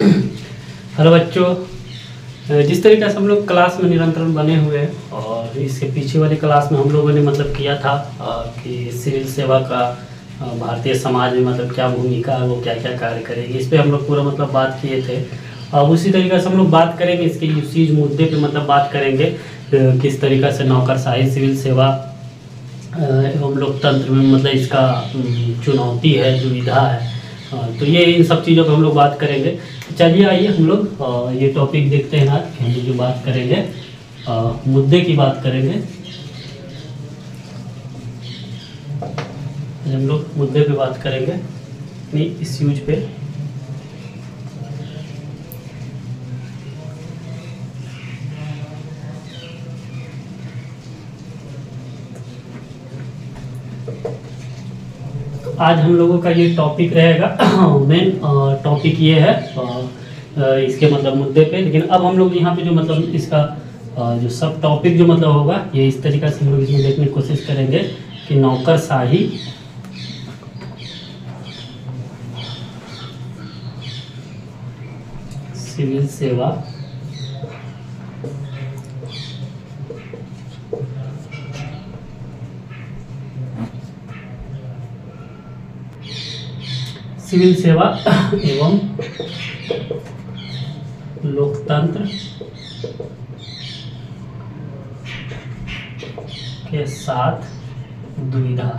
Hello बच्चों, जिस तरीके से हम लोग क्लास में निरंतर बने हुए हैं और इसके पीछे वाली क्लास में हम लोगों ने मतलब किया था कि सिविल सेवा का भारतीय समाज में मतलब क्या भूमिका है, वो क्या क्या कार्य करेगी, इस पे हम लोग पूरा मतलब बात किए थे। अब उसी तरीके से हम लोग बात करेंगे इसके यूसेज मुद्दे पे मतलब बात करेंगे किस तरीके से नौकरशाही सिविल सेवा एवं लोकतंत्र में मतलब इसका चुनौती है, दुविधा है। तो ये इन सब चीज़ों पर हम लोग बात करेंगे। चलिए आइए हम लोग ये टॉपिक देखते हैं। आज हम लोग जो बात करेंगे मुद्दे की बात करेंगे। हम लोग मुद्दे पे बात करेंगे, अपनी इश्यूज पे। आज हम लोगों का ये टॉपिक रहेगा, मेन टॉपिक ये है इसके मतलब मुद्दे पे। लेकिन अब हम लोग यहाँ पे जो मतलब इसका जो सब टॉपिक जो मतलब होगा, ये इस तरीके से हम लोग इसमें देखने की कोशिश करेंगे कि नौकरशाही सिविल सेवा सिविल सेवा एवं लोकतंत्र के साथ दुविधा।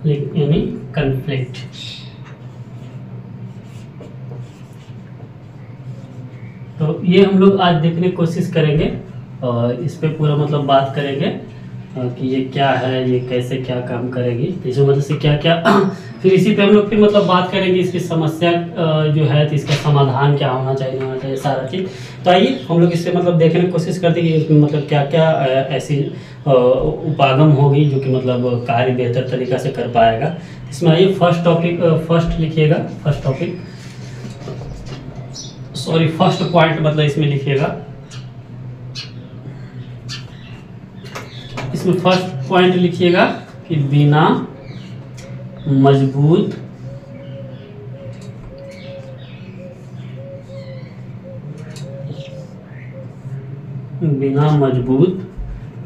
यानी कन्फ्लिक्ट। तो ये हम लोग आज देखने की कोशिश करेंगे और इस पे पूरा मतलब बात करेंगे कि ये क्या है, ये कैसे क्या काम करेगी, इसमें मतलब से क्या क्या फिर इसी पे हम लोग फिर मतलब बात करेंगे इसकी समस्या जो है, तो इसका समाधान क्या होना चाहिए सारा चीज़। तो आइए हम लोग इससे मतलब देखने की कोशिश करते हैं कि इसमें मतलब क्या क्या ऐसी उपागम होगी जो कि मतलब कार्य बेहतर तरीक़ा से कर पाएगा। इसमें आइए फर्स्ट टॉपिक, फर्स्ट लिखिएगा, फर्स्ट पॉइंट मतलब इसमें लिखिएगा। इसमें फर्स्ट पॉइंट लिखिएगा कि बिना मजबूत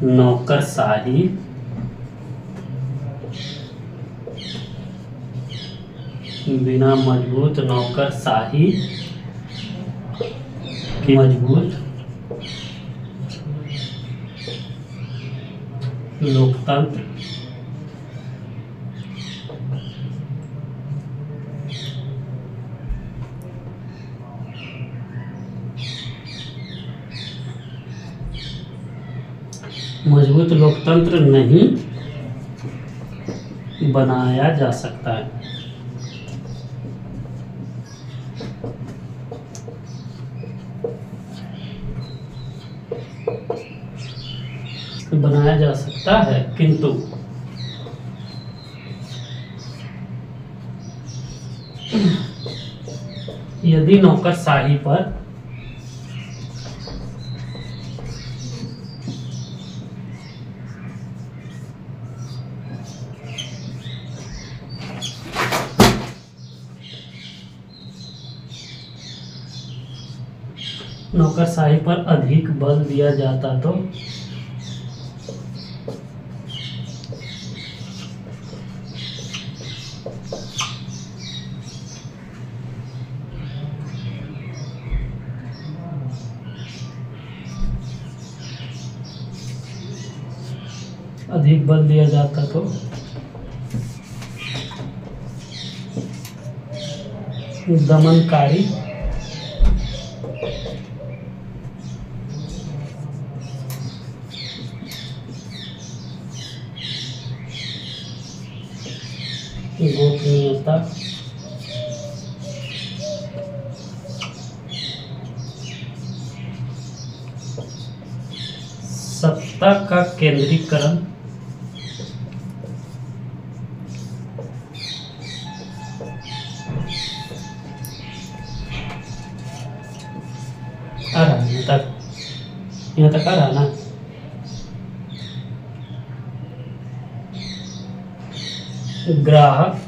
नौकरशाही की मजबूत लोकतंत्र नहीं बनाया जा सकता है। बनाया जा सकता है किंतु यदि नौकरशाही पर अधिक बल दिया जाता तो दमनकारी गोपनीयता सत्ता का केंद्रीकरण आ रहा है यहाँ तक आ रहा ना। ग्राहक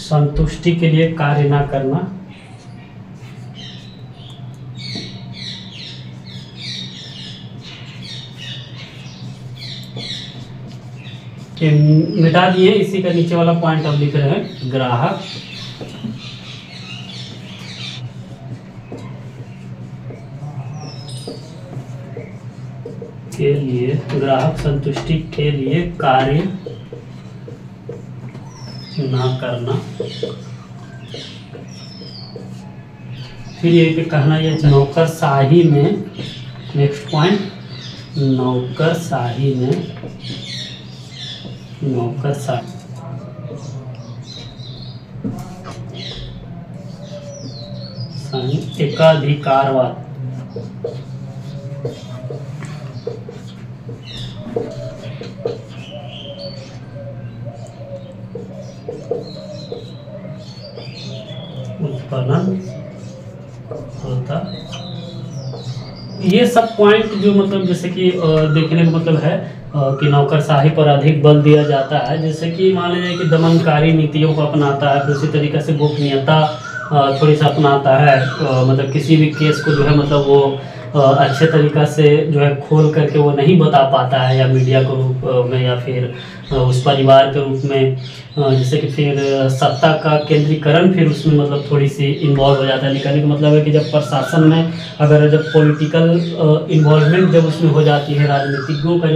संतुष्टि के लिए कार्य ना करना, मिटा दिए। इसी का नीचे वाला पॉइंट हम लिख रहे हैं, ग्राहक के लिए, ग्राहक संतुष्टि के लिए कार्य ना करना। फिर ये पे कहना ये नौकरशाही में, नेक्स्ट पॉइंट, नौकरशाही में, नौकरशाही एकाधिकारवाद, उत्पन्न होता। ये सब पॉइंट जो मतलब जैसे कि देखने का मतलब है कि नौकरशाही पर अधिक बल दिया जाता है। जैसे कि मान लीजिए कि दमनकारी नीतियों को अपनाता है, फिर उसी तरीके से गोपनीयता थोड़ी सा अपनाता है। मतलब किसी भी केस को जो है मतलब वो अच्छे तरीक़ा से जो है खोल करके वो नहीं बता पाता है, या मीडिया के रूप में या फिर उस परिवार के रूप में। जैसे कि फिर सत्ता का केंद्रीकरण फिर उसमें मतलब थोड़ी सी इन्वॉल्व हो जाता है। निकालने का मतलब है कि जब प्रशासन में अगर जब पॉलिटिकल इन्वॉल्वमेंट जब उसमें हो जाती है, राजनीतिज्ञों का जो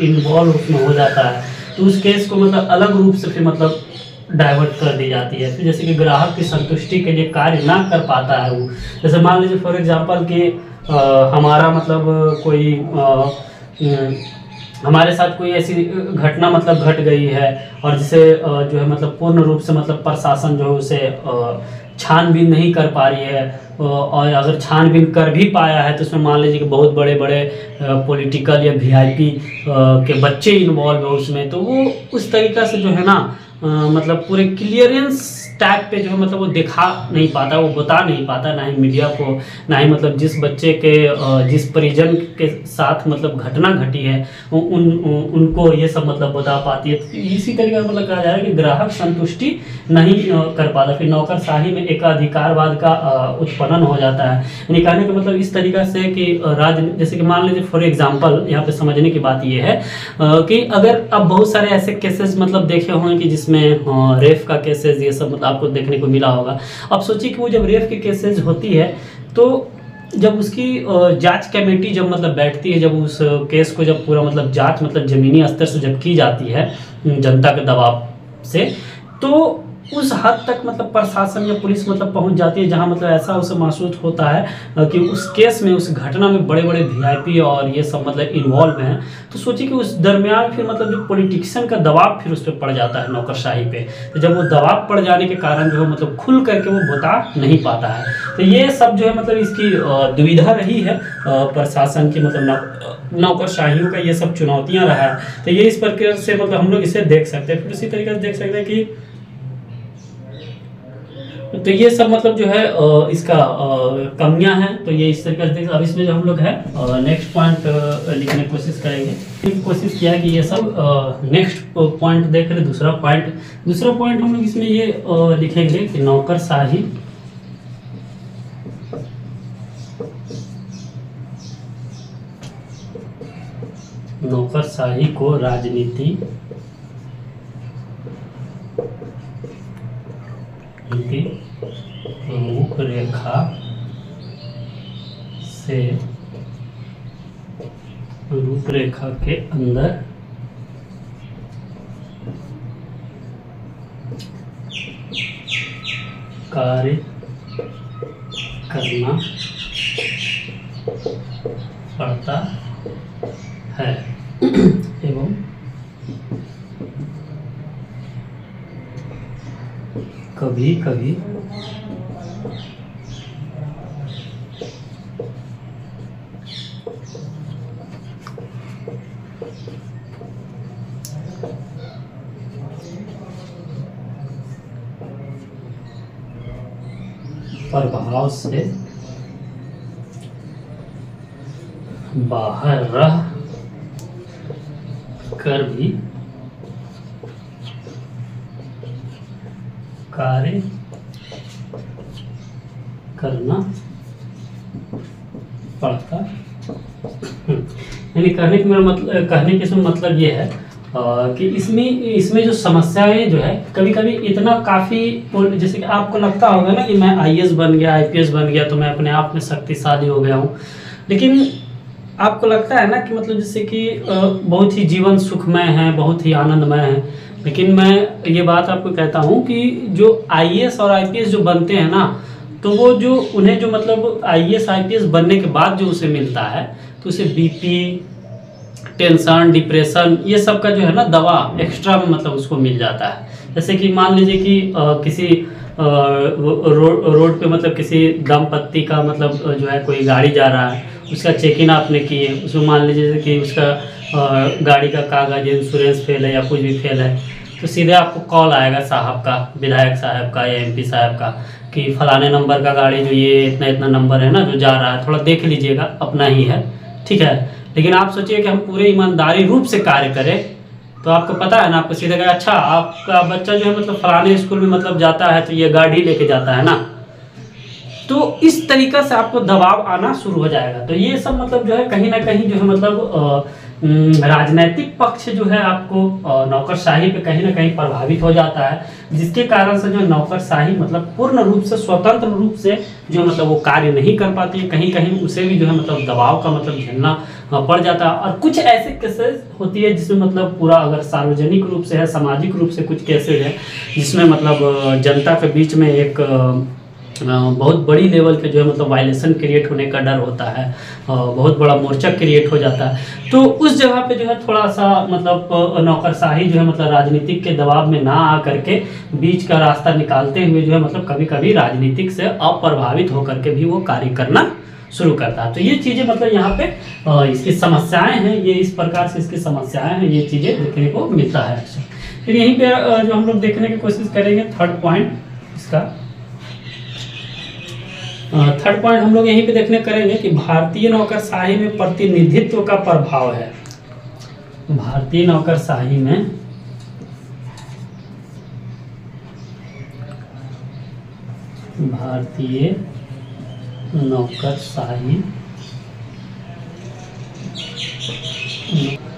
इन्वॉल्व उसमें हो जाता है, तो उस केस को मतलब अलग रूप से फिर मतलब डाइवर्ट कर दी जाती है। फिर जैसे कि ग्राहक की संतुष्टि के लिए कार्य ना कर पाता है वो, जैसे मान लीजिए फॉर एग्जांपल कि हमारा मतलब कोई हमारे साथ कोई ऐसी घटना मतलब घट गई है, और जिसे जो है मतलब पूर्ण रूप से मतलब प्रशासन जो है उसे छानबीन नहीं कर पा रही है, और अगर छानबीन कर भी पाया है तो उसमें मान लीजिए कि बहुत बड़े बड़े पॉलिटिकल या वीआईपी के बच्चे इन्वॉल्व है उसमें, तो वो उस तरीक़ा से जो है ना मतलब पूरे क्लियरेंस टाइप पे जो है मतलब वो दिखा नहीं पाता, वो बता नहीं पाता, ना ही मीडिया को, ना ही मतलब जिस बच्चे के जिस परिजन के साथ मतलब घटना घटी है उनको ये सब मतलब बता पाती है। तो इसी तरीके से मतलब कहा जा रहा है कि ग्राहक संतुष्टि नहीं कर पाता। फिर नौकरशाही में एकाधिकारवाद का उत्पन्न हो जाता है। यानी कहने का मतलब इस तरीका से कि जैसे कि मान लीजिए फॉर एग्जाम्पल यहाँ पे समझने की बात ये है कि अगर अब बहुत सारे ऐसे केसेस मतलब देखे होंगे कि जिसमें रेप का केसेस ये सब आपको देखने को मिला होगा। अब सोचिए कि वो जब रेप की केसेस होती है तो जब उसकी जांच कमेटी जब मतलब बैठती है, जब उस केस को जब पूरा मतलब जांच मतलब ज़मीनी स्तर से जब की जाती है जनता के दबाव से, तो उस हद तक मतलब प्रशासन या पुलिस मतलब पहुंच जाती है जहां मतलब ऐसा उसे महसूस होता है कि उस केस में, उस घटना में बड़े बड़े वीआईपी और ये सब मतलब इन्वॉल्व हैं। तो सोचिए कि उस दरमियान फिर मतलब जो पॉलिटिशियन का दबाव फिर उस पर पड़ जाता है नौकरशाही पे। तो जब वो दबाव पड़ जाने के कारण जो है मतलब खुल करके वो बता नहीं पाता है। तो ये सब जो है मतलब इसकी दुविधा रही है प्रशासन की, मतलब नौकरशाहियों का ये सब चुनौतियाँ रहा है। तो ये इस प्रकार से मतलब हम लोग इसे देख सकते हैं। फिर इसी तरीके से देख सकते हैं कि तो ये सब मतलब जो है इसका कमियां हैं। तो ये इस तरीके से अब इसमें जो हम लोग है नेक्स्ट पॉइंट लिखने की कोशिश करेंगे। कोशिश किया कि ये सब नेक्स्ट पॉइंट देख रहे। दूसरा पॉइंट हम लोग इसमें ये लिखेंगे कि नौकरशाही को राजनीति रूपरेखा से, रूपरेखा के अंदर कार्य करना पड़ता है एवं कभी कभी प्रभाव से बाहर रह कर भी कार्य करना पड़ता। यानी कहने का मेरा मतलब, कहने के मतलब ये है कि इसमें जो समस्याएं जो है कभी कभी इतना काफ़ी, जैसे कि आपको लगता होगा ना कि मैं आईएएस बन गया, आईपीएस बन गया तो मैं अपने आप में शक्तिशाली हो गया हूँ, लेकिन आपको लगता है ना कि मतलब जैसे कि बहुत ही जीवन सुखमय है, बहुत ही आनंदमय है, लेकिन मैं ये बात आपको कहता हूँ कि जो आईएएस और आईपीएस जो बनते हैं ना, तो वो जो उन्हें जो मतलब आईएएस आईपीएस बनने के बाद जो उसे मिलता है, तो उसे बीपी, टेंशन, डिप्रेशन, ये सब का जो है ना दवा एक्स्ट्रा में मतलब उसको मिल जाता है। जैसे कि मान लीजिए कि किसी रोड पे मतलब किसी दंपत्ति का मतलब जो है कोई गाड़ी जा रहा है, उसका चेक इन आपने किए, उसमें मान लीजिए कि उसका गाड़ी का कागज, इंश्योरेंस फेल है या कुछ भी फेल है, तो सीधे आपको कॉल आएगा साहब का, विधायक साहब का या एमपी साहब का, कि फलाने नंबर का गाड़ी जो ये इतना इतना नंबर है ना जो जा रहा है, थोड़ा देख लीजिएगा, अपना ही है, ठीक है। लेकिन आप सोचिए कि हम पूरे ईमानदारी रूप से कार्य करें, तो आपको पता है ना, आपको सीधे कहा अच्छा आपका बच्चा जो है मतलब फलाने स्कूल में मतलब जाता है तो ये गाड़ी लेके जाता है ना, तो इस तरीका से आपको दबाव आना शुरू हो जाएगा। तो ये सब मतलब जो है कहीं ना कहीं जो है मतलब राजनीतिक पक्ष जो है आपको नौकरशाही पे कहीं ना कहीं प्रभावित हो जाता है, जिसके कारण से जो नौकरशाही मतलब पूर्ण रूप से स्वतंत्र रूप से जो मतलब वो कार्य नहीं कर पाती है, कहीं कहीं उसे भी जो है मतलब दबाव का मतलब झेलना पड़ जाता है। और कुछ ऐसे केसेस होती है जिसमें मतलब पूरा अगर सार्वजनिक रूप से है, सामाजिक रूप से कुछ केसेस है जिसमें मतलब जनता के बीच में एक बहुत बड़ी लेवल पे जो है मतलब वायलेशन क्रिएट होने का डर होता है, बहुत बड़ा मोर्चा क्रिएट हो जाता है। तो उस जगह पे जो है थोड़ा सा मतलब नौकरशाही जो है मतलब राजनीतिक के दबाव में ना आ करके बीच का रास्ता निकालते हुए जो है मतलब कभी कभी राजनीतिक से अप्रभावित होकर के भी वो कार्य करना शुरू करता है। तो ये चीज़ें मतलब यहाँ पे इसकी समस्याएं हैं, ये इस प्रकार से इसकी समस्याएं हैं, ये चीज़ें देखने को मिलता है। फिर यहीं पे जो हम लोग देखने की कोशिश करेंगे थर्ड पॉइंट इसका, थर्ड पॉइंट हम लोग यहीं पे देखने करेंगे कि भारतीय नौकरशाही में प्रतिनिधित्व का प्रभाव है। भारतीय नौकरशाही में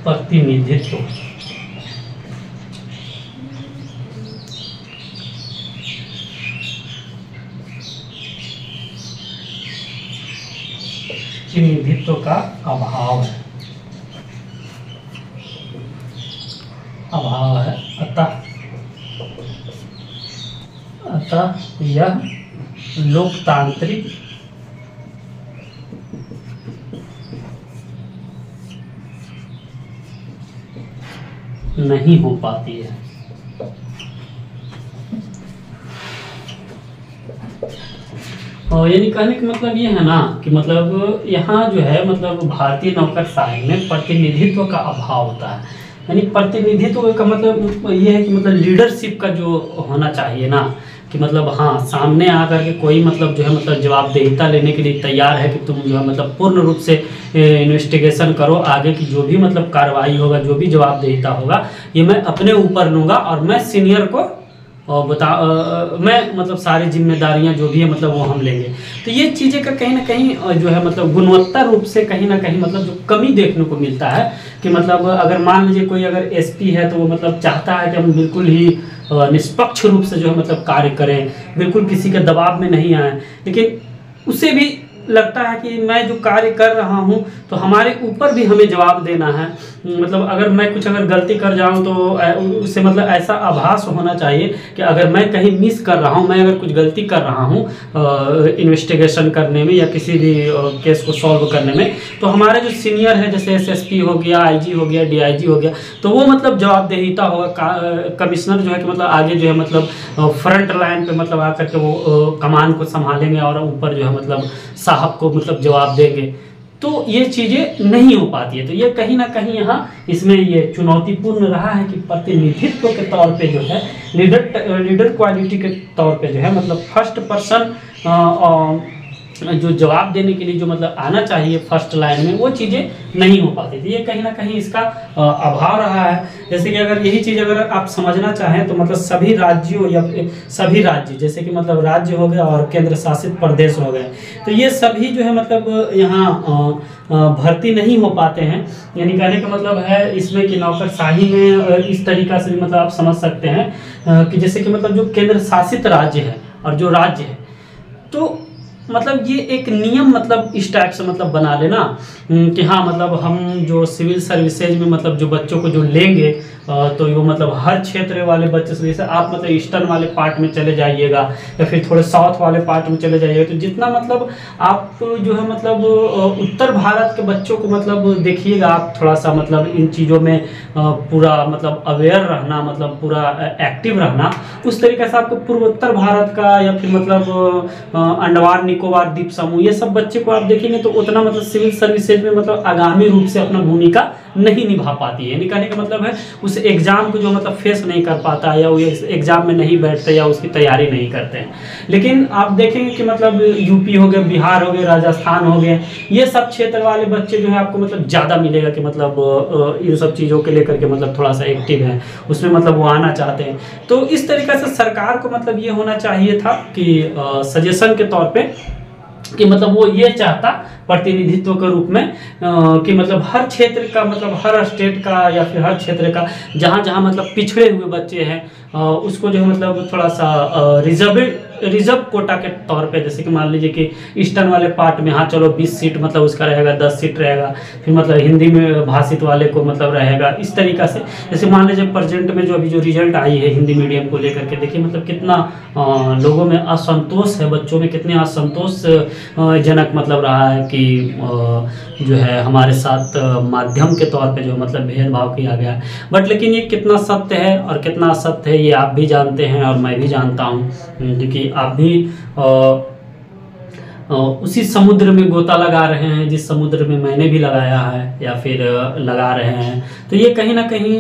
प्रतिनिधित्व प्रतिनिधित्व का अभाव है, अतः यह लोकतांत्रिक नहीं हो पाती है। और यानी कहने का मतलब ये है ना कि मतलब यहाँ जो है मतलब भारतीय नौकरशाही में प्रतिनिधित्व का अभाव होता है। यानी प्रतिनिधित्व का मतलब ये है कि मतलब लीडरशिप का जो होना चाहिए ना, कि मतलब हाँ सामने आकर के कोई मतलब जो है मतलब जवाबदेहिता लेने के लिए तैयार है कि तुम जो है मतलब पूर्ण रूप से इन्वेस्टिगेशन करो, आगे की जो भी मतलब कार्रवाई होगा, जो भी जवाबदेहिता होगा, ये मैं अपने ऊपर लूँगा और मैं सीनियर को और मैं मतलब सारी जिम्मेदारियां जो भी है मतलब वो हम लेंगे। तो ये चीज़ें का कहीं ना कहीं जो है मतलब गुणवत्ता रूप से कहीं ना कहीं मतलब जो कमी देखने को मिलता है कि मतलब अगर मान लीजिए कोई अगर एसपी है तो वो मतलब चाहता है कि हम बिल्कुल ही निष्पक्ष रूप से जो है मतलब कार्य करें, बिल्कुल किसी के दबाव में नहीं आए, लेकिन उसे भी लगता है कि मैं जो कार्य कर रहा हूं तो हमारे ऊपर भी हमें जवाब देना है। मतलब अगर मैं कुछ अगर गलती कर जाऊं तो उससे मतलब ऐसा आभास होना चाहिए कि अगर मैं कहीं मिस कर रहा हूं, मैं अगर कुछ गलती कर रहा हूं इन्वेस्टिगेशन करने में या किसी भी केस को सॉल्व करने में, तो हमारे जो सीनियर है जैसे एसएसपी हो गया, आईजी हो गया, डीआईजी हो गया, तो वो मतलब जवाबदेहिता होगा। कमिश्नर जो है कि मतलब आगे जो है मतलब फ्रंट लाइन पे मतलब आकर के वो कमान को संभालेंगे और ऊपर जो है मतलब साहब को मतलब जवाब देंगे। तो ये चीज़ें नहीं हो पाती है। तो ये कहीं ना कहीं यहाँ इसमें ये चुनौतीपूर्ण रहा है कि प्रतिनिधित्व के तौर पे जो है लीडर क्वालिटी के तौर पे जो है मतलब फर्स्ट पर्सन जो जवाब देने के लिए जो मतलब आना चाहिए फर्स्ट लाइन में, वो चीज़ें नहीं हो पाती थी। ये कहीं ना कहीं इसका अभाव रहा है। जैसे कि अगर यही चीज़ अगर आप समझना चाहें तो मतलब सभी राज्यों या सभी राज्य, जैसे कि मतलब राज्य हो गया और केंद्र शासित प्रदेश हो गए, तो ये सभी जो है मतलब यहाँ भर्ती नहीं हो पाते हैं। यानी कहने का मतलब है इसमें कि नौकरशाही में इस तरीक़ा से भी मतलब आप समझ सकते हैं कि जैसे कि मतलब जो केंद्र शासित राज्य है और जो राज्य है, तो मतलब ये एक नियम मतलब इस टाइप से मतलब बना लेना कि हाँ मतलब हम जो सिविल सर्विसेज में मतलब जो बच्चों को जो लेंगे तो वो मतलब हर क्षेत्र वाले बच्चे से, जैसे आप मतलब ईस्टर्न वाले पार्ट में चले जाइएगा या फिर थोड़े साउथ वाले पार्ट में चले जाइएगा, तो जितना मतलब आप जो है मतलब उत्तर भारत के बच्चों को मतलब देखिएगा, आप थोड़ा सा मतलब इन चीज़ों में पूरा मतलब अवेयर रहना, मतलब पूरा एक्टिव रहना, उस तरीके से आपको पूर्वोत्तर भारत का या फिर मतलब अंडमान निकोबार द्वीप समूह, ये सब बच्चे को आप देखेंगे तो उतना मतलब सिविल सर्विसेज में मतलब आगामी रूप से अपना भूमिका नहीं निभा पाती है। यानी कहने का मतलब है उस एग्ज़ाम को जो मतलब फेस नहीं कर पाता है या वो एग्ज़ाम में नहीं बैठते या उसकी तैयारी नहीं करते हैं। लेकिन आप देखेंगे कि मतलब यूपी हो गए, बिहार हो गए, राजस्थान हो गए, ये सब क्षेत्र वाले बच्चे जो है आपको मतलब ज़्यादा मिलेगा कि मतलब इन सब चीज़ों के लेकर के मतलब थोड़ा सा एक्टिव है, उसमें मतलब वो आना चाहते हैं। तो इस तरीके से सरकार को मतलब ये होना चाहिए था कि सजेशन के तौर पे कि मतलब वो ये चाहता प्रतिनिधित्व के रूप में कि मतलब हर क्षेत्र का, मतलब हर स्टेट का या फिर हर क्षेत्र का जहाँ जहाँ मतलब पिछड़े हुए बच्चे हैं उसको जो है मतलब थोड़ा सा रिजर्व कोटा के तौर पे, जैसे कि मान लीजिए कि ईस्टर्न वाले पार्ट में हाँ चलो 20 सीट मतलब उसका रहेगा, 10 सीट रहेगा, फिर मतलब हिंदी में भाषित वाले को मतलब रहेगा इस तरीक़ा से। जैसे मान लीजिए प्रेजेंट में जो अभी जो रिजल्ट आई है हिंदी मीडियम को लेकर के, देखिए मतलब कितना लोगों में असंतोष है, बच्चों में कितने असंतोष जनक मतलब रहा है कि जो है हमारे साथ माध्यम के तौर पे जो मतलब भेदभाव किया गया है। बट लेकिन ये कितना सत्य है और कितना असत्य है ये आप भी जानते हैं और मैं भी जानता हूँ, क्योंकि आप भी उसी समुद्र में गोता लगा रहे हैं जिस समुद्र में मैंने भी लगाया है या फिर लगा रहे हैं। तो ये कहीं ना कहीं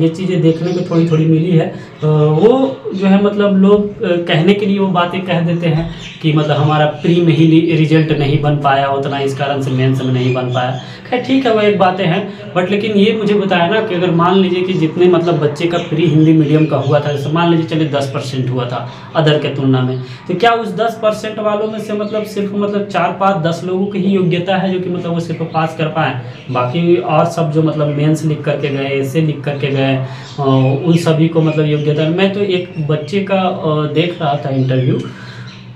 ये चीज़ें देखने को थोड़ी थोड़ी मिली है। वो जो है मतलब लोग कहने के लिए वो बातें कह देते हैं कि मतलब हमारा प्री में ही रिजल्ट नहीं बन पाया उतना, इस कारण से मेंस में नहीं बन पाया। खैर ठीक है, वो एक बातें हैं, बट लेकिन ये मुझे बताया ना कि अगर मान लीजिए कि जितने मतलब बच्चे का प्री हिंदी मीडियम का हुआ था, जैसे मान लीजिए चलिए 10% हुआ था अदर के तुलना में, तो क्या उस 10% वालों में से मतलब सिर्फ मतलब 4-5-10 लोगों की ही योग्यता है जो कि मतलब वो सिर्फ पास कर पाए, बाकी और सब जो मतलब मेंस लिख करके गए, ऐसे लिख करके गए, उन सभी को मतलब योग्यता। मैं तो एक बच्चे का देख रहा था इंटरव्यू,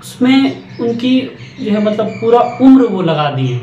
उसमें उनकी जो है मतलब पूरा उम्र वो लगा दिए,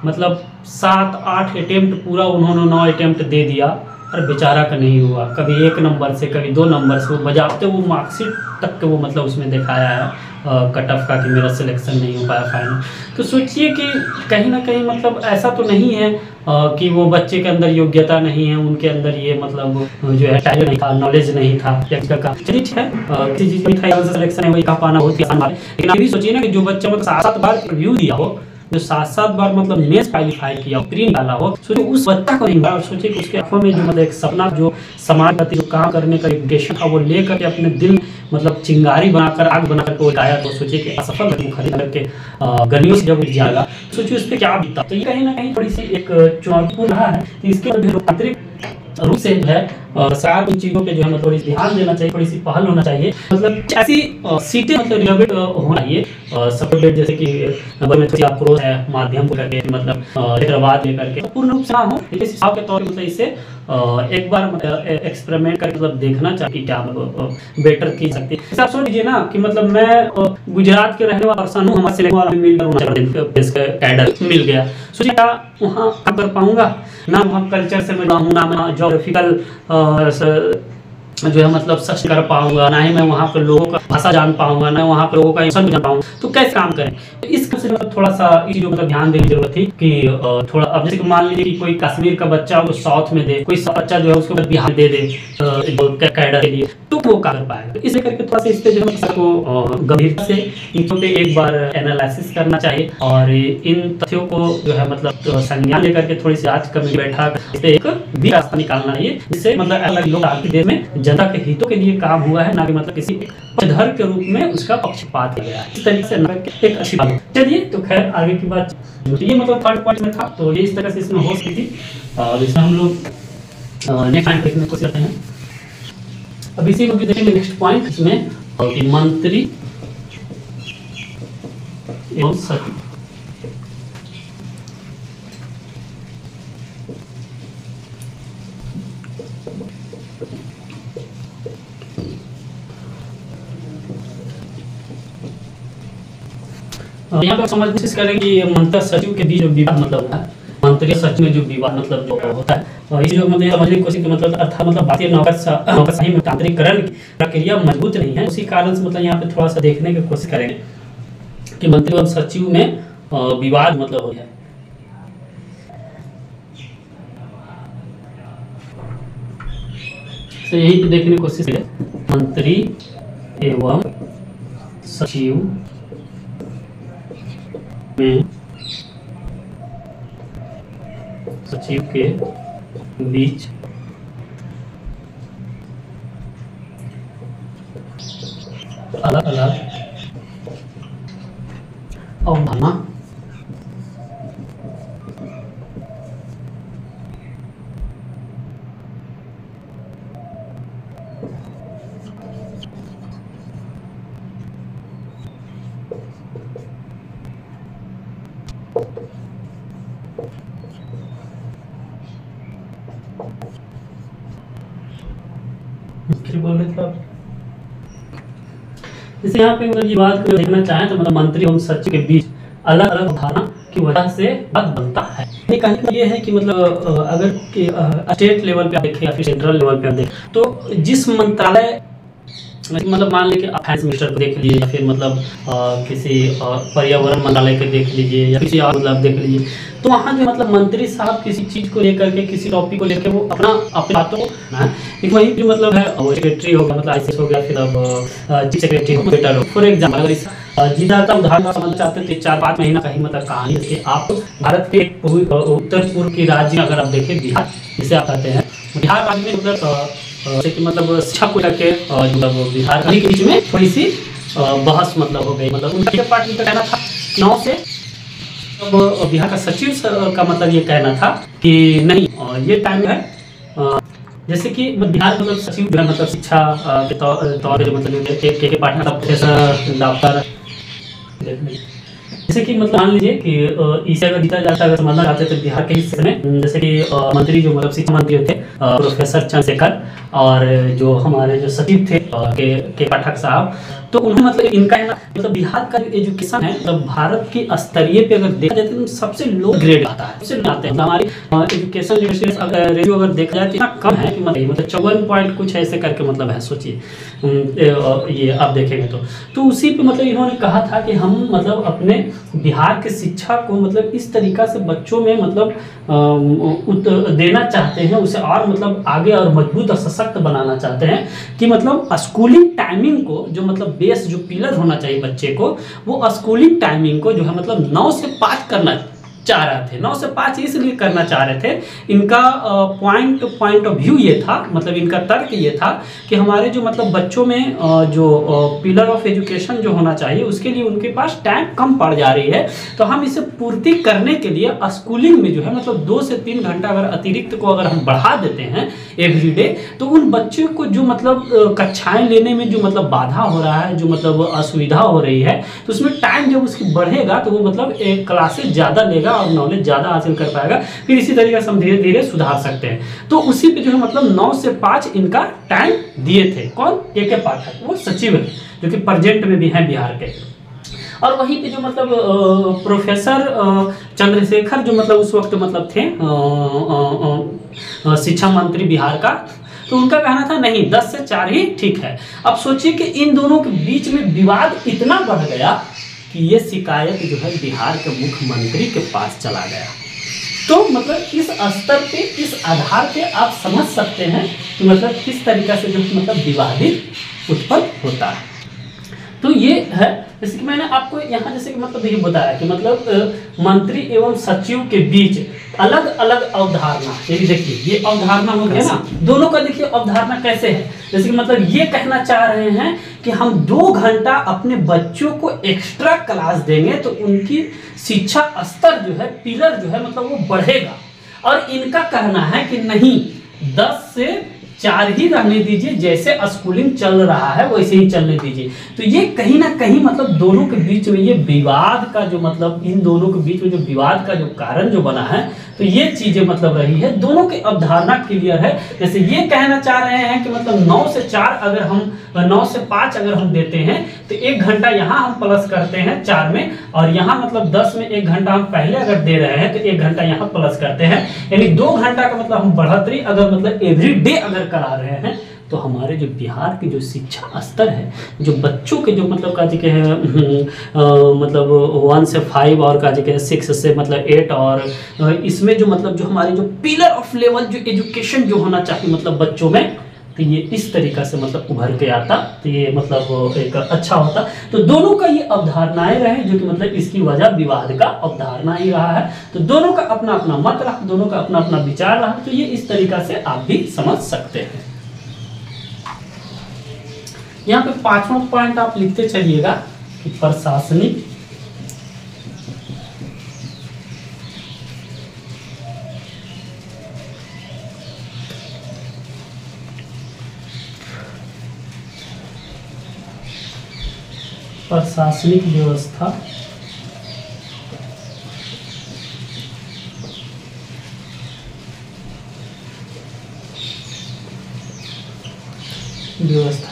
मतलब 7-8 अटेम्प्ट पूरा उन्होंने 9 अटेम्प्ट दे दिया और बेचारा का नहीं हुआ, कभी 1 नंबर से कभी 2 नंबर से, वो बजाते वो मार्कशीट तक के वो मतलब उसमें दिखाया है कट ऑफ का कि मेरा सिलेक्शन नहीं हो पाया फाइनल। तो सोचिए कि कहीं ना कहीं मतलब ऐसा तो नहीं है कि वो बच्चे के अंदर योग्यता नहीं है, उनके अंदर ये मतलब जो है टैलेंट नहीं था, नॉलेज नहीं था, चलिए ठीक है किसी चीज़ में था सिलेक्शन है वही कहा पाना बहुत ही आसान बात है। लेकिन आप भी सोचिए ना कि जो बच्चा मतलब 7 बार रिव्यू दिया हो, जो 7 बार मतलब मेंस क्वालिफाई किया, प्री निकाला हो, सोचिए उस बच्चा को नहीं मिला और सोचिए कि उसके आंखों में जो मतलब एक सपना, जो समाज प्रति जो काम करने का एक डेशन था, वो लेकर के अपने दिल मतलब चिंगारी बनाकर, आग बनाकर वो आया, तो सोचिए कि असफल खरीद करके गर्मियों से जब जाएगा, सोचिए उस पर क्या बीता। तो ये कहीं ना कहीं थोड़ी सी एक चुनौतीपूर्ण रहा है। इसके लोकतांत्रिक रूप से जो है सरकार को चीज़ों पे जो है थोड़ी ध्यान देना चाहिए, थोड़ी सी पहल होना चाहिए, मतलब ऐसी सीटें मतलब रिजर्वेड होना चाहिए सपोर्टेड, जैसे कि में थोड़ी आक्रोश है माध्यम को करके मतलब क्षेत्रवाद लेकर के पूर्ण रूप से ना हो, इस हिसाब के तौर पर मतलब इसे एक बार एक्सपेरिमेंट करके मतलब देखना चाहिए क्या बेटर की सकती है। आप सोच लीजिए ना कि मतलब मैं गुजरात के रहने वाला पर्सन हूँ, हमारे कैडर मिल गया, सोचिए क्या वहाँ कर पाऊंगा, ना वहाँ कल्चर से मैं हूँ, ना मैं जोग्राफिकल जो है मतलब सर्च कर पाऊंगा, ना ही मैं वहाँ पर लोगों का भाषा जान पाऊंगा, ना वहाँ पर लोगों का इमोशन जान पाऊंगा, तो कैसे काम करें। तो इस से मतलब थोड़ा सा इस चीज़ों पर ध्यान देने की जरूरत थी कि थोड़ा, अब जैसे कि मान लीजिए कि कोई कश्मीर का बच्चा वो साउथ में दे, कोई बच्चा जो है उसको बिहार दे कैडर के लिए, तो वो कर पाएगा। इसे करके थोड़ा सा इस पे जो है सबको गंभीरता से इन पे एक बार एनालिसिस करना चाहिए और इन तथ्यों को जो है मतलब संज्ञान लेकर के थोड़ी सी आज कभी बैठा इस पे एक मतलब भी रास्ता निकालना चाहिए, जिससे मतलब अलग लोग आर्थिक देश में जनता के हितों के लिए काम हुआ है, ना कि मतलब किसी पक्षधर के रूप में उसका पक्षपात किया गया है। इस तरीके से एक अच्छी बात है। चलिए तो खैर आगे की बात, ये मतलब थर्ड पॉइंट में था, तो ये इस तरह से इसमें हो सकती थी। और इसमें हम लोग नेक्स्ट पॉइंट देखने की कोशिश करते हैं। अब इसी को भी देखेंगे नेक्स्ट पॉइंट इसमें, मंत्री एवं सचिव। यहाँ पर समझ कोशिश करें कि मंत्री सचिव के बीच जो विवाद मतलब होता है, मंत्री सचिव में जो विवाद मतलब जो होता है, इस जो मतलब समझने की कोशिश मतलब अर्थात मतलब भारतीय नौकरशाही में तांत्रिकरण की प्रक्रिया मजबूत नहीं है। उसी कारण से मतलब यहाँ पे थोड़ा सा देखने की कोशिश करेंगे कि मंत्री और सचिव में विवाद मतलब हो जाए। तो यही पे देखने की कोशिश करें, मंत्री एवं सचिव में सचिव के बीच अलग अलग अवधारणा बोल रहे थे आप। जैसे यहाँ पे मतलब ये बात को देखना चाहें तो मतलब मंत्री एवं सचिव के बीच अलग अलग धारणा की वजह से बात बनता है। ये कहने का ये है कि मतलब अगर स्टेट लेवल पे आप देखें या फिर सेंट्रल लेवल पे आप देखें, तो जिस मंत्रालय मतलब मान लीजिए आप फाइनेंस मिनिस्टर को देख लीजिए, या फिर मतलब किसी पर्यावरण मंत्रालय के देख लीजिए, या किसी और मतलब देख लीजिए, तो वहाँ जो मतलब मंत्री साहब किसी चीज़ को लेकर के, किसी टॉपिक को लेकर वो अपनी बातों को वहीं पे मतलब है वो सेक्रेटरी होगा, मतलब आईसीएस हो गया, फिर अब चीफ सेक्रेटरी हो, बेटर हो। फॉर एग्जाम्पल अगर इस जितना उदाहरण समझना चाहते हैं तो 4-5 महीना कहीं मतलब कहानी है। आप भारत के उत्तर पूर्व की राज्य अगर आप देखें, बिहार जिसे आप कहते हैं, बिहार राज्य में मतलब शिक्षा को लेकर मतलब बिहार के बीच में थोड़ी सी बहस मतलब हो गई। मतलब उनका पार्टी का कहना था 9 से, अब बिहार का सचिव का मतलब ये कहना था कि नहीं ये टाइम है, जैसे कि बिहार मतलब सचिव जो है मतलब शिक्षा के तौर पर मतलब के पार्टी का प्रोफेसर डॉक्टर, जैसे कि मतलब मान लीजिए कि इसे अगर जीता जाता, अगर समझना चाहते थे बिहार के हिस्से में, जैसे कि मंत्री जो मतलब शिक्षा मंत्री थे प्रोफेसर चंद्रशेखर, और जो हमारे जो सचिव थे के पाठक साहब, तो उन्होंने मतलब इनका मतलब बिहार का जो एजुकेशन है मतलब भारत के स्तरीय पे अगर देखा जाए तो सबसे लो ग्रेड आता है, सबसे आते हैं। हमारी एजुकेशन रेशियो अगर देखा जाए तो इतना कम है कि मतलब 54 पॉइंट कुछ ऐसे करके मतलब है, सोचिए ये आप देखेंगे तो उसी पे मतलब इन्होंने कहा था कि हम मतलब अपने बिहार के शिक्षा को मतलब इस तरीका से बच्चों में मतलब देना चाहते हैं, उसे और मतलब आगे और मजबूत और सशक्त बनाना चाहते हैं कि मतलब स्कूलिंग टाइमिंग को जो मतलब बेस जो पिलर होना चाहिए बच्चे को, वो स्कूलिंग टाइमिंग को जो है मतलब 9 से 5 करना चाह रहे थे। 9 से 5 इसलिए करना चाह रहे थे, इनका पॉइंट ऑफ व्यू ये था, मतलब इनका तर्क ये था कि हमारे जो मतलब बच्चों में जो पिलर ऑफ एजुकेशन जो होना चाहिए उसके लिए उनके पास टाइम कम पड़ जा रही है, तो हम इसे पूर्ति करने के लिए स्कूलिंग में जो है मतलब 2 से 3 घंटा अगर अतिरिक्त को अगर हम बढ़ा देते हैं एवरीडे, तो उन बच्चों को जो मतलब कक्षाएं लेने में जो मतलब बाधा हो रहा है, जो मतलब असुविधा हो रही है, तो उसमें टाइम जब उसकी बढ़ेगा तो वो मतलब एक क्लासेस ज़्यादा लेगा और नॉलेज ज़्यादा हासिल कर पाएगा। फिर इसी तरीके से हम धीरे धीरे सुधार सकते हैं। तो उसी पे जो है मतलब 9 से 5 इनका टाइम दिए थे। कौन? के पाठक, वो सचिव है जो कि प्रेजेंट में भी हैं बिहार के। और वहीं पे जो मतलब प्रोफेसर चंद्रशेखर जो मतलब उस वक्त मतलब थे शिक्षा मंत्री बिहार का, तो उनका कहना था नहीं 10 से 4 ही ठीक है। अब सोचिए कि इन दोनों के बीच में विवाद इतना बढ़ गया कि ये शिकायत जो है बिहार के मुख्यमंत्री के पास चला गया। तो मतलब इस स्तर पे, इस आधार पे आप समझ सकते हैं कि मतलब किस तरीका से जो मतलब विवादित उत्पन्न होता है। तो ये है, जैसे कि मैंने आपको यहाँ जैसे कि मतलब देखिए बताया कि मतलब मंत्री एवं सचिव के बीच अलग अलग अवधारणा, ये देखिए ये अवधारणा हो गया ना, दोनों का देखिए अवधारणा कैसे है। जैसे कि मतलब ये कहना चाह रहे हैं कि हम 2 घंटा अपने बच्चों को एक्स्ट्रा क्लास देंगे तो उनकी शिक्षा स्तर जो है, पिलर जो है मतलब वो बढ़ेगा। और इनका कहना है कि नहीं, 10 से 4 ही रहने दीजिए, जैसे स्कूलिंग चल रहा है वैसे ही चलने दीजिए। तो ये कहीं ना कहीं मतलब दोनों के बीच में ये विवाद का जो मतलब इन दोनों के बीच में जो विवाद का जो कारण जो बना है, तो ये चीजें मतलब रही है। दोनों की अवधारणा क्लियर है। जैसे ये कहना चाह रहे हैं कि मतलब 9 से 4 अगर हम 9 से 5 अगर हम देते हैं तो 1 घंटा यहाँ हम प्लस करते हैं 4 में, और यहाँ मतलब 10 में 1 घंटा हम पहले अगर दे रहे हैं तो 1 घंटा यहाँ प्लस करते हैं, यानी 2 घंटा का मतलब हम बढ़ोतरी अगर मतलब एवरी डे अगर करा रहे हैं, तो हमारे जो बिहार की जो शिक्षा स्तर है, जो बच्चों के जो मतलब का जी के है मतलब 1 से 5 और का जी के 6 से मतलब 8, और इसमें जो मतलब जो हमारे जो पिलर ऑफ लेवल जो एजुकेशन जो होना चाहिए मतलब बच्चों में, तो ये इस तरीका से मतलब उभर के आता, तो ये मतलब एक अच्छा होता। तो दोनों का ये अवधारणाएं रहे जो कि मतलब इसकी वजह विवाद का अवधारणा ही रहा है। तो दोनों का अपना अपना मत रहा, दोनों का अपना अपना विचार रहा, तो ये इस तरीका से आप भी समझ सकते हैं। यहाँ पे 5वां पॉइंट आप लिखते चलिएगा कि प्रशासनिक व्यवस्था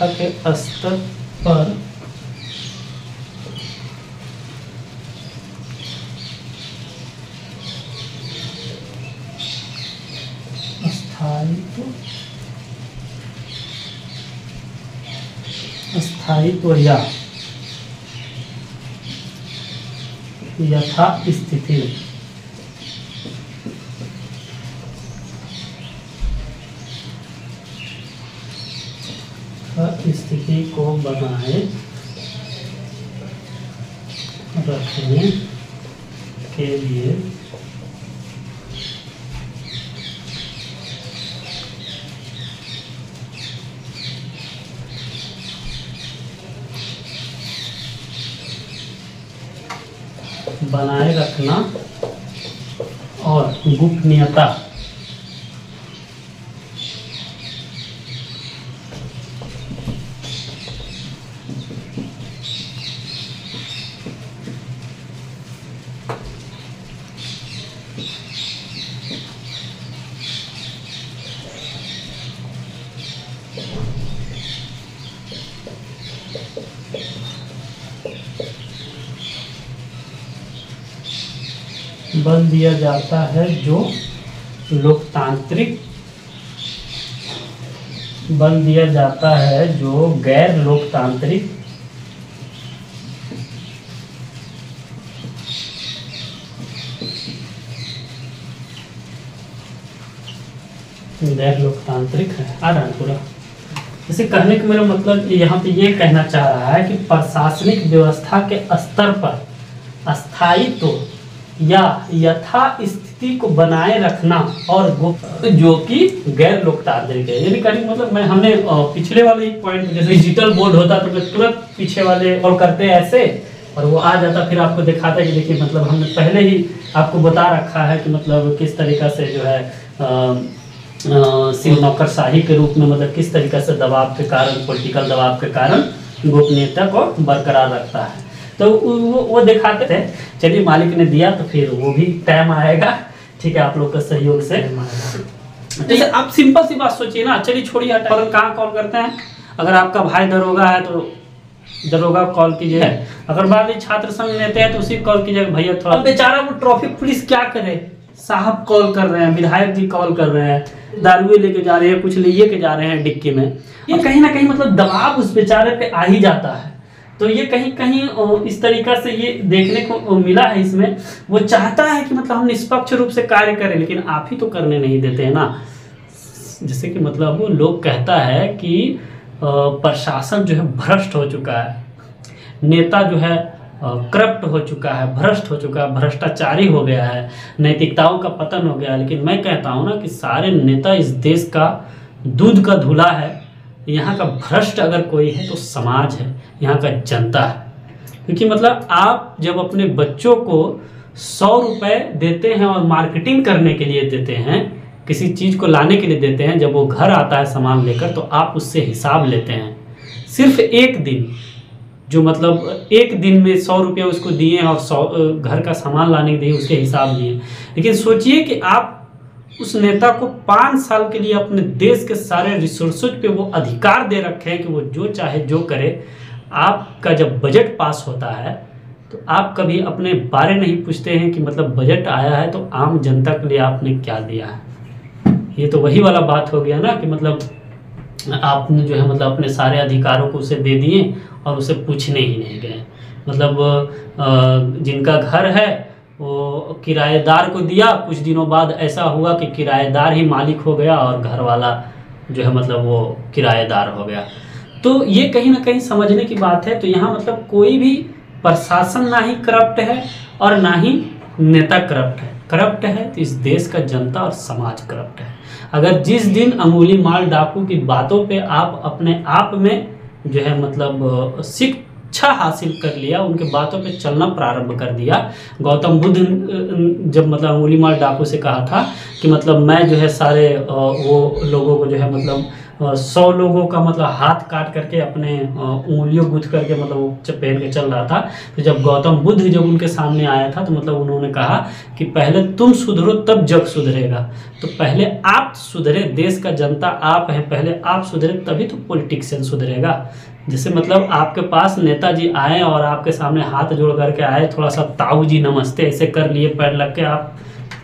के स्तर पर स्थायित्व या यथा स्थिति को बनाए रखने के लिए बनाए रखना और गोपनीयता बल दिया जाता है जो गैर लोकतांत्रिक है। आ रहा है पूरा। जैसे कहने का मेरा मतलब यहाँ पे ये कहना चाह रहा है कि प्रशासनिक व्यवस्था के स्तर पर स्थायित्व या यथा स्थिति को बनाए रखना और जो कि गैर लोकतांत्रिक है। यानी कहने मतलब मैं हमने पिछले वाले पॉइंट जैसे डिजिटल बोर्ड होता तो मैं तुरंत पीछे वाले और करते ऐसे और वो आ जाता, फिर आपको दिखाता है कि देखिए मतलब हमने पहले ही आपको बता रखा है कि मतलब किस तरीका से जो है सिर्फ नौकरशाही के रूप में मतलब किस तरीका से दबाव के कारण, पॉलिटिकल दबाव के कारण गोपनीयता को बरकरार रखता है। तो वो दिखाते थे। चलिए मालिक ने दिया तो फिर वो भी टाइम आएगा, ठीक है, आप लोग के सहयोग से। जैसे आप सिंपल सी बात सोचिए ना, चलिए छोड़िए हटा, कहाँ कॉल करते हैं। अगर आपका भाई दरोगा है तो दरोगा कॉल कीजिए, अगर बाद में छात्र संघ लेते हैं तो उसी कॉल कीजिएगा भैया थोड़ा। बेचारा वो ट्रैफिक पुलिस क्या करे, साहब कॉल कर रहे हैं, विधायक जी कॉल कर रहे हैं, दारुए लेके जा रहे हैं, कुछ ले के जा रहे हैं डिक्की में। ये कहीं ना कहीं मतलब दबाव उस बेचारे पे आ ही जाता है। तो ये कहीं कहीं इस तरीका से ये देखने को मिला है इसमें। वो चाहता है कि मतलब हम निष्पक्ष रूप से कार्य करें, लेकिन आप ही तो करने नहीं देते हैं ना। जैसे कि मतलब वो लोग कहता है कि प्रशासन जो है भ्रष्ट हो चुका है। नेता जो है करप्ट हो चुका है, भ्रष्ट हो चुका है, भ्रष्टाचारी हो गया है, नैतिकताओं का पतन हो गया है। लेकिन मैं कहता हूँ ना कि सारे नेता इस देश का दूध का धुला है। यहाँ का भ्रष्ट अगर कोई है तो समाज है, यहाँ का जनता है। क्योंकि मतलब आप जब अपने बच्चों को 100 रुपये देते हैं और मार्केटिंग करने के लिए देते हैं, किसी चीज़ को लाने के लिए देते हैं, जब वो घर आता है सामान लेकर तो आप उससे हिसाब लेते हैं। सिर्फ एक दिन, जो मतलब एक दिन में 100 रुपये उसको दिए और 100 घर का सामान लाने के दिए, उसके हिसाब लिए। लेकिन सोचिए कि आप उस नेता को 5 साल के लिए अपने देश के सारे रिसोर्सेज पे वो अधिकार दे रखे हैं कि वो जो चाहे जो करे। आपका जब बजट पास होता है तो आप कभी अपने बारे नहीं पूछते हैं कि मतलब बजट आया है तो आम जनता के लिए आपने क्या दिया है। ये तो वही वाला बात हो गया ना कि मतलब आपने जो है मतलब अपने सारे अधिकारों को उसे दे दिए और उसे पूछने ही नहीं गए। मतलब जिनका घर है वो किराएदार को दिया, कुछ दिनों बाद ऐसा हुआ कि किराएदार ही मालिक हो गया और घर वाला जो है मतलब वो किराएदार हो गया। तो ये कहीं ना कहीं समझने की बात है। तो यहाँ मतलब कोई भी प्रशासन ना ही करप्ट है और ना ही नेता करप्ट है। करप्ट है तो इस देश का जनता और समाज करप्ट है। अगर जिस दिन अंगुली माल डाकू की बातों पे आप अपने आप में जो है मतलब शिक्षा हासिल कर लिया, उनके बातों पे चलना प्रारंभ कर दिया। गौतम बुद्ध जब मतलब अंगुली माल डाकू से कहा था कि मतलब मैं जो है सारे वो लोगों को जो है मतलब 100 लोगों का मतलब हाथ काट करके अपने उंगलियों गूंथ करके मतलब वो पहन के चल रहा था। तो जब गौतम बुद्ध जब उनके सामने आया था तो मतलब उन्होंने कहा कि पहले तुम सुधरो तब जग सुधरेगा। तो पहले आप सुधरे, देश का जनता आप हैं, पहले आप सुधरे तभी तो पॉलिटिशियन सुधरेगा। जैसे मतलब आपके पास नेताजी आए और आपके सामने हाथ जोड़ करके आए, थोड़ा सा ताऊ जी नमस्ते ऐसे कर लिए, पैर लग के आप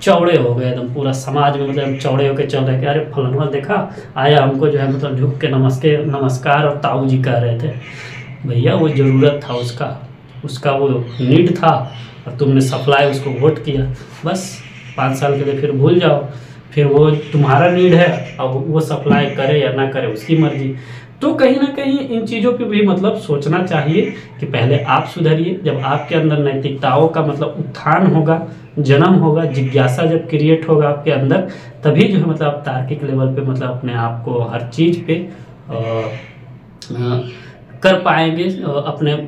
चौड़े हो गए एकदम। पूरा समाज में मतलब चौड़े होकर चल रहे कि अरे फलाना देखा आया, हमको जो है मतलब झुक के नमस्कार और ताऊ जी कह रहे थे। भैया वो ज़रूरत था उसका वो नीड था और तुमने सप्लाई उसको वोट किया। बस 5 साल के लिए फिर भूल जाओ, फिर वो तुम्हारा नीड है, अब वो सप्लाई करे या ना करे उसकी मर्जी। तो कहीं ना कहीं इन चीज़ों पे भी मतलब सोचना चाहिए कि पहले आप सुधरिए। जब आपके अंदर नैतिकताओं का मतलब उत्थान होगा, जन्म होगा, जिज्ञासा जब क्रिएट होगा आपके अंदर, तभी जो है मतलब आप तार्किक लेवल पे मतलब अपने आप को हर चीज़ पे कर पाएंगे,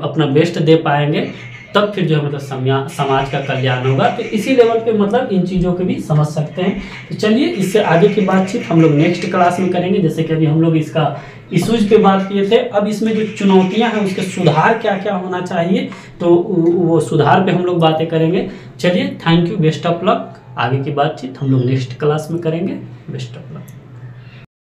अपना बेस्ट दे पाएंगे। तब फिर जो है मतलब समाज का कल्याण होगा। तो इसी लेवल पे मतलब इन चीज़ों को भी समझ सकते हैं। तो चलिए इससे आगे की बातचीत हम लोग नेक्स्ट क्लास में करेंगे। जैसे कि अभी हम लोग इसका इशूज पे बात किए थे, अब इसमें जो चुनौतियां हैं उसके सुधार क्या क्या होना चाहिए, तो वो सुधार पे हम लोग बातें करेंगे। चलिए thank you, best of luck. आगे की बातचीत हम लोग नेक्स्ट क्लास में करेंगे। Best of luck.